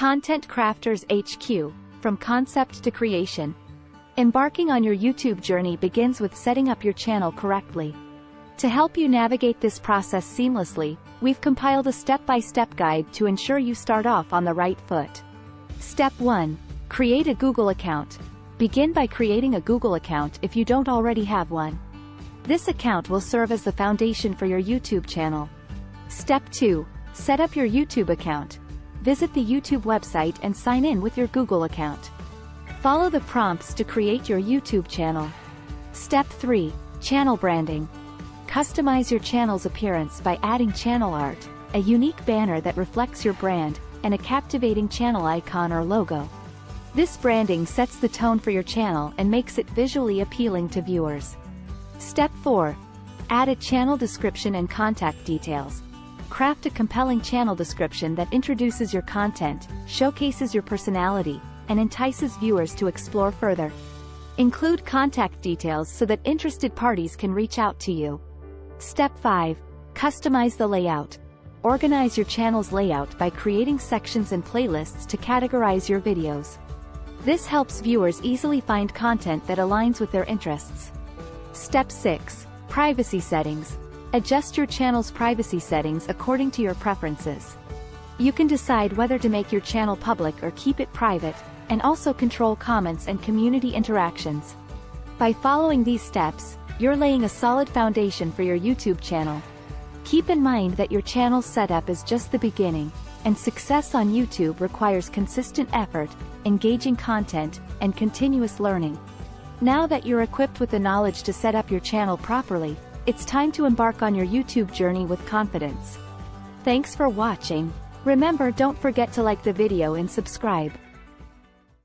Content Crafters HQ, from concept to creation. Embarking on your YouTube journey begins with setting up your channel correctly. To help you navigate this process seamlessly, we've compiled a step-by-step guide to ensure you start off on the right foot. Step 1. Create a Google account. Begin by creating a Google account if you don't already have one. This account will serve as the foundation for your YouTube channel. Step 2. Set up your YouTube account. Visit the YouTube website and sign in with your Google account. Follow the prompts to create your YouTube channel. Step 3. Channel branding. Customize your channel's appearance by adding channel art, a unique banner that reflects your brand, and a captivating channel icon or logo. This branding sets the tone for your channel and makes it visually appealing to viewers. Step 4. Add a channel description and contact details. Craft a compelling channel description that introduces your content, showcases your personality, and entices viewers to explore further. Include contact details so that interested parties can reach out to you. Step 5. Customize the layout. Organize your channel's layout by creating sections and playlists to categorize your videos. This helps viewers easily find content that aligns with their interests. Step 6. Privacy settings. Adjust your channel's privacy settings according to your preferences. You can decide whether to make your channel public or keep it private, and also control comments and community interactions. By following these steps, you're laying a solid foundation for your YouTube channel. Keep in mind that your channel's setup is just the beginning, and success on YouTube requires consistent effort, engaging content, and continuous learning. Now that you're equipped with the knowledge to set up your channel properly, it's time to embark on your YouTube journey with confidence. Thanks for watching. Remember, don't forget to like the video and subscribe.